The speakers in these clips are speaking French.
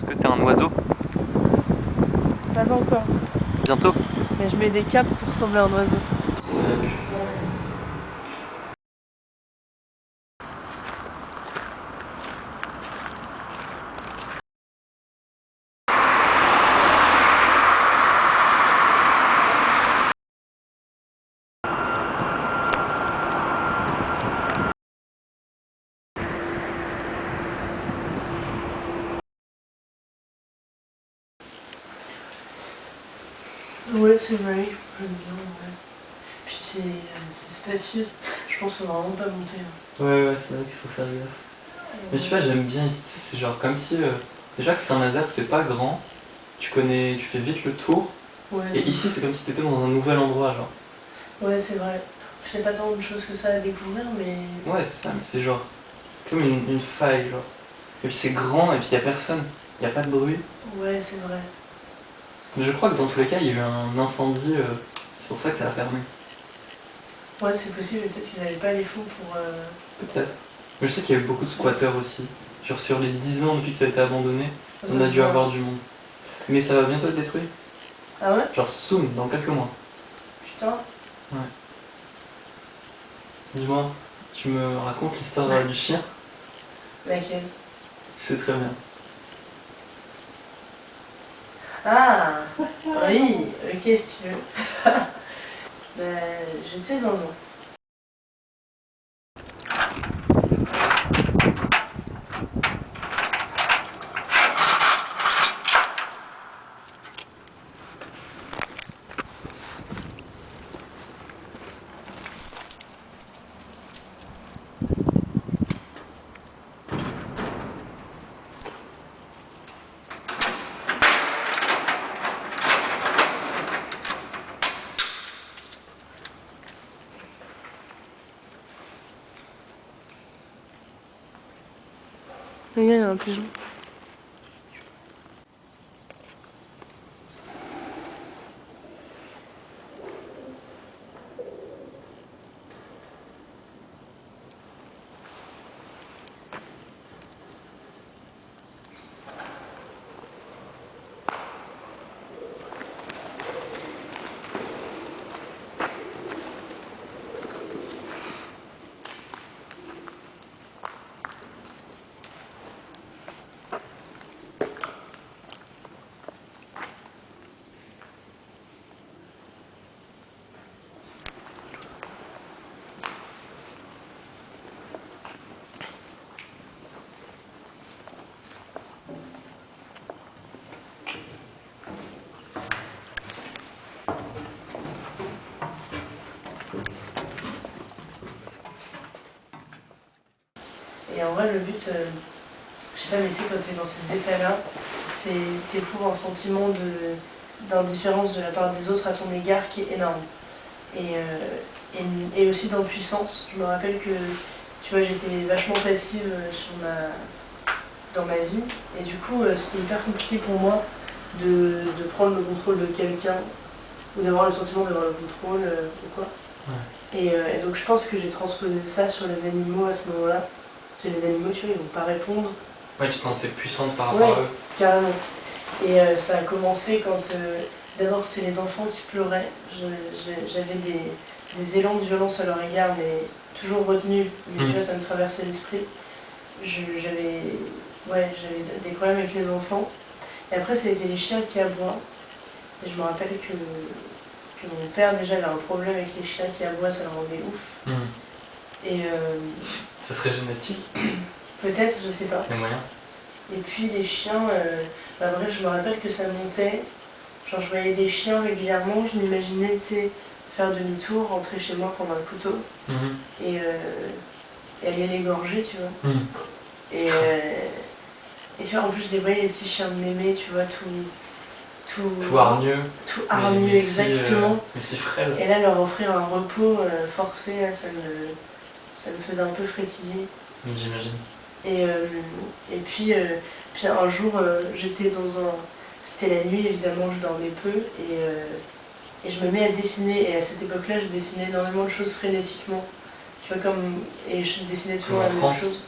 que t'es un oiseau? Pas encore. Bientôt? Mais je mets des capes pour ressembler à un oiseau. Ouais, c'est vrai, j'aime bien, ouais. Puis c'est spacieux, je pense qu'il faut vraiment pas monter. Ouais, c'est vrai qu'il faut faire gaffe. Mais je sais pas, j'aime bien ici, c'est genre comme si... déjà que Saint-Nazaire, c'est pas grand, tu fais vite le tour, Ouais, et ici c'est comme si t'étais dans un nouvel endroit, genre. ouais, c'est vrai. Je sais pas tant de choses que ça à découvrir, mais... Ouais, c'est ça, mais c'est genre comme une faille, genre. Et puis c'est grand, et puis y a personne, y a pas de bruit. Ouais, c'est vrai. Mais je crois que dans tous les cas, il y a eu un incendie, c'est pour ça que ça a fermé. Ouais, c'est possible, peut-être qu'ils n'avaient pas les fonds pour... Peut-être. Mais je sais qu'il y a eu beaucoup de squatteurs aussi. Genre sur les 10 ans depuis que ça a été abandonné, on a dû avoir du monde. Mais ça va bientôt être détruit. Ah ouais? Genre soon, dans quelques mois. Putain. Ouais. Dis-moi, tu me racontes l'histoire du chien? Laquelle? C'est très bien. Ah oui, ok si tu veux. Bah, j'étais zinzin. Regarde, il y a un pigeon. Et en vrai, le but, je sais pas, mais tu sais, quand t'es dans ces états-là, t'éprouves un sentiment d'indifférence de la part des autres à ton égard qui est énorme. Et aussi d'impuissance. Je me rappelle que, tu vois, j'étais vachement passive dans ma vie. Et du coup, c'était hyper compliqué pour moi de prendre le contrôle de quelqu'un ou d'avoir le sentiment d'avoir le contrôle ou quoi. Ouais. Et donc je pense que j'ai transposé ça sur les animaux à ce moment-là. Parce que les animaux, tu vois, ils vont pas répondre. Ouais, tu te sentais puissante par rapport à eux. Carrément. Et ça a commencé quand... D'abord, c'était les enfants qui pleuraient. J'avais des élans de violence à leur égard, mais toujours retenus. Mais tu vois, ça me traversait l'esprit. J'avais des problèmes avec les enfants. Et après, ça a été les chiens qui aboient. Et je me rappelle que mon père, déjà, avait un problème avec les chiens qui aboient, ça le rendait ouf. Et... ça serait génétique? Peut-être, je sais pas. Les moyens. Et puis les chiens, bref, je me rappelle que ça montait. Genre, je voyais des chiens régulièrement, je m'imaginais faire demi-tour, rentrer chez moi, prendre un couteau et aller l'égorger, tu vois. Et tu vois, en plus, je les voyais, les petits chiens de mémé, tu vois, tout hargneux. Tout hargneux, exactement. Mais si frêle. Et là, leur offrir un repos forcé, là, ça me faisait un peu frétiller. J'imagine. Et puis un jour, j'étais dans un... C'était la nuit, évidemment, je dormais peu, et je me mets à dessiner. Et à cette époque-là, je dessinais énormément de choses frénétiquement. Tu vois, et je dessinais toujours la même chose.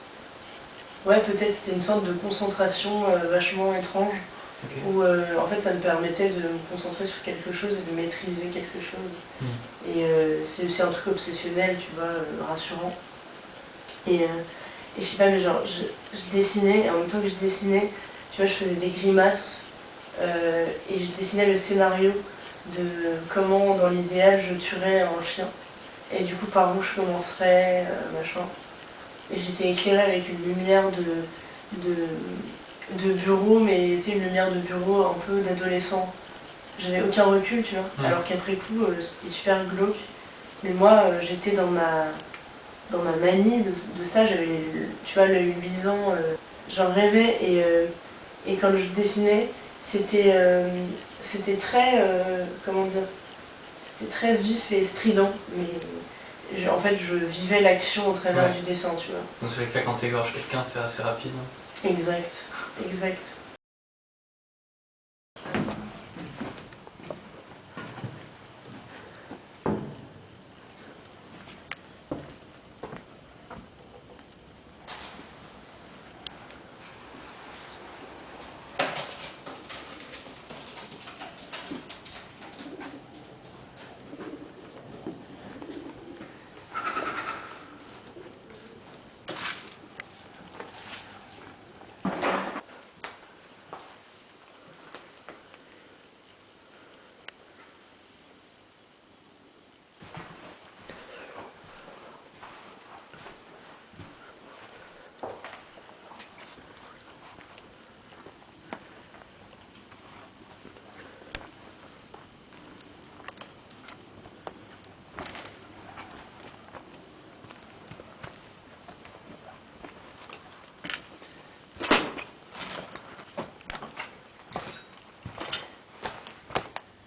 Ouais, peut-être c'était une sorte de concentration vachement étrange, Ok. où en fait ça me permettait de me concentrer sur quelque chose et de maîtriser quelque chose. Et c'est aussi un truc obsessionnel, tu vois, rassurant. Et je sais pas, mais genre, je dessinais, et en même temps que je dessinais, tu vois, je faisais des grimaces, et je dessinais le scénario de comment, dans l'idéal, je tuerais un chien. Et du coup, par où je commencerais, machin. Et j'étais éclairée avec une lumière de bureau, mais tu sais, une lumière de bureau un peu d'adolescent. J'avais aucun recul, tu vois. Alors qu'après coup, c'était super glauque. Mais moi, j'étais dans ma manie de ça, j'avais, tu vois, l'œil luisant, j'en rêvais et quand je dessinais, c'était c'était très, comment dire, c'était très vif et strident, mais en fait je vivais l'action au travers du dessin, tu vois. Donc c'est vrai que quand t'égorges quelqu'un, c'est assez rapide. Exact, exact.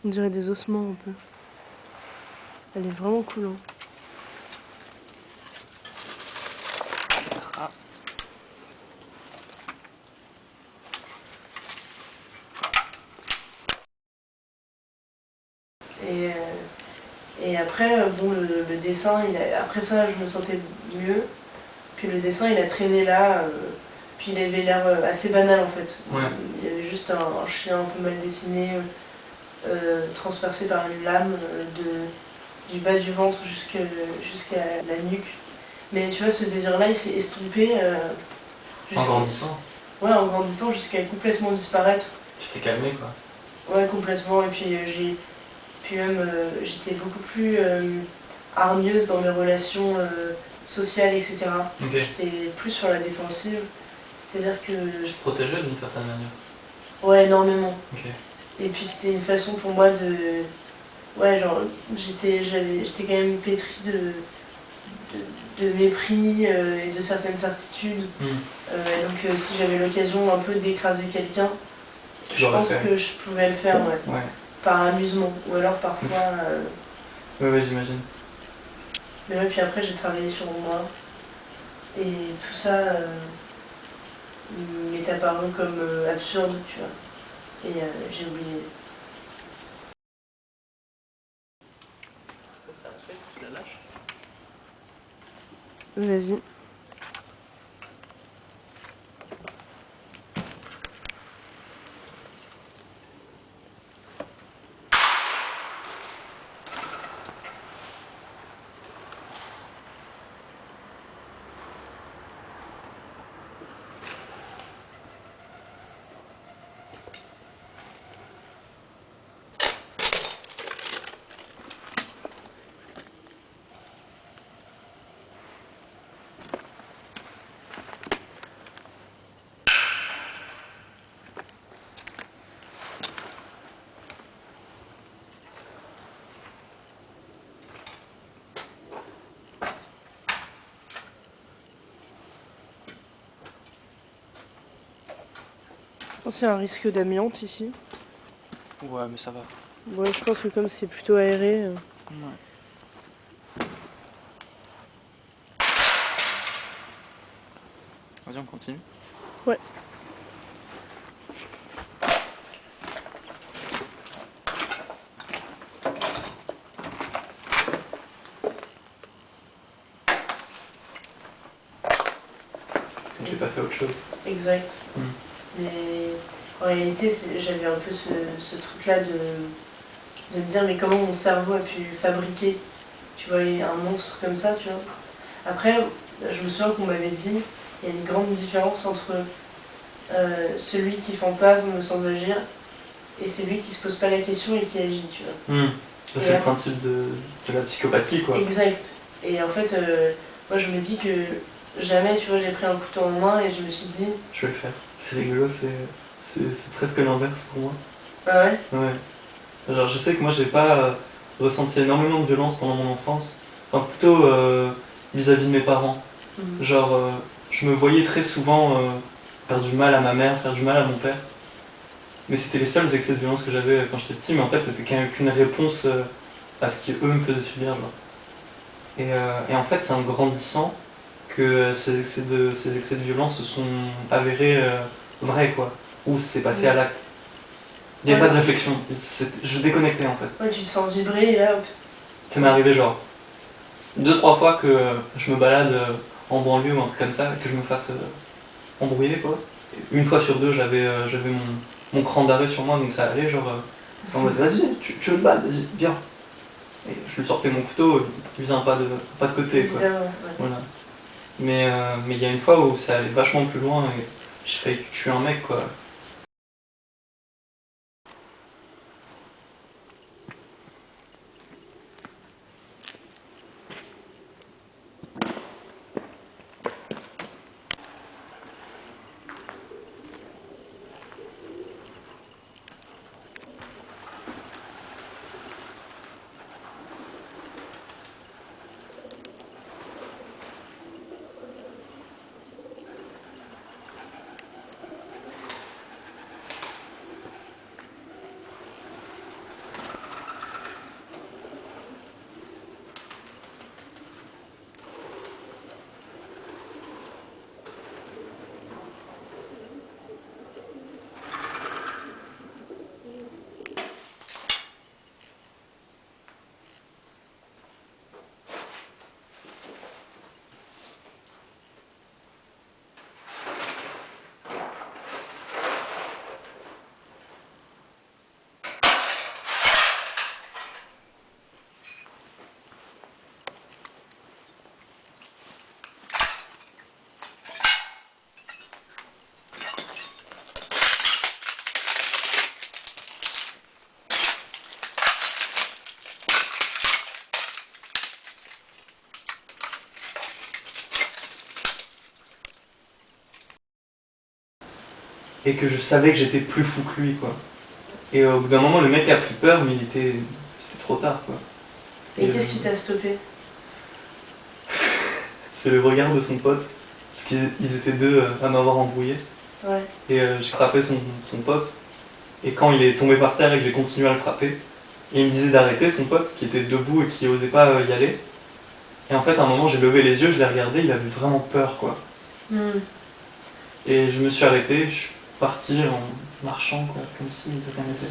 On dirait des ossements un peu. Elle est vraiment cool, hein. Et après, bon, le dessin, après ça, je me sentais mieux. Puis le dessin, il a traîné là. Puis il avait l'air assez banal en fait. Ouais. Il y avait juste un chien un peu mal dessiné, transpercé par une lame du bas du ventre jusqu'à la nuque. Mais tu vois, ce désir-là, il s'est estompé. En grandissant. Ouais, en grandissant jusqu'à complètement disparaître. Tu t'es calmé quoi. Ouais, complètement. Et puis puis même, j'étais beaucoup plus hargneuse dans mes relations sociales, etc. Okay. J'étais plus sur la défensive. C'est-à-dire que... Je te protégeais d'une certaine manière. Ouais, énormément. Okay. Et puis c'était une façon pour moi de... Ouais, genre, j'étais quand même pétrie de mépris et de certaines certitudes. Donc si j'avais l'occasion un peu d'écraser quelqu'un, je pense que je pouvais le faire, ouais. Par amusement. Ou alors parfois... Ouais, j'imagine. Mais ouais, puis après j'ai travaillé sur moi. Et tout ça m'est apparu comme absurde, tu vois. Et j'ai oublié. Ça fait, je la lâche. Vas-y. Je pense qu'il y a un risque d'amiante ici. Ouais, mais ça va. Ouais, je pense que comme c'est plutôt aéré... Ouais. Vas-y, on continue. Ouais. C'est pas passer à autre chose. Exact. Mais en réalité, j'avais un peu ce truc-là de me dire mais comment mon cerveau a pu fabriquer, tu vois, un monstre comme ça, tu vois. Après, je me souviens qu'on m'avait dit, il y a une grande différence entre celui qui fantasme sans agir et celui qui se pose pas la question et qui agit, tu vois. C'est le principe de la psychopathie, quoi. Exact. Et en fait, moi je me dis que jamais, tu vois, j'ai pris un couteau en main et je me suis dit... Je vais le faire. C'est rigolo, c'est presque l'inverse pour moi. Ah ouais? Ouais. Genre, je sais que moi, j'ai pas ressenti énormément de violence pendant mon enfance. Enfin, plutôt vis-à-vis de mes parents. Genre, je me voyais très souvent faire du mal à ma mère, faire du mal à mon père. Mais c'était les seuls excès de violence que j'avais quand j'étais petit, mais en fait, c'était qu'une réponse à ce qu'eux me faisaient subir. Genre. Et en fait, c'est en grandissant que ces excès de violence se sont avérés vrais, quoi. Ou c'est passé à l'acte. Il n'y avait pas de réflexion. Je déconnectais, en fait. Ouais, tu te sens vibrer et là, hop. Ça m'est arrivé genre 2-3 fois que je me balade en banlieue ou un truc comme ça, et que je me fasse embrouiller, quoi. Et une fois sur deux, j'avais mon cran d'arrêt sur moi, donc ça allait, genre en mode vas-y, tu veux te battre, vas-y, viens. Et je lui sortais mon couteau, il faisait un pas de côté, quoi. Voilà. Mais il y a une fois où ça allait vachement plus loin et j'ai failli tuer un mec, quoi. Et que je savais que j'étais plus fou que lui, quoi. Et au bout d'un moment, le mec a pris peur, mais c'était trop tard, quoi. Et qu'est-ce qui t'a stoppé? C'est le regard de son pote, parce qu'ils étaient deux à m'avoir embrouillé. Ouais. Et j'ai frappé son pote, et quand il est tombé par terre et que j'ai continué à le frapper, il me disait d'arrêter, son pote, qui était debout et qui osait pas y aller. Et en fait, à un moment, j'ai levé les yeux, je l'ai regardé, il avait vraiment peur, quoi. Et je me suis arrêté, je suis parti en marchant, quoi, comme si de rien n'était.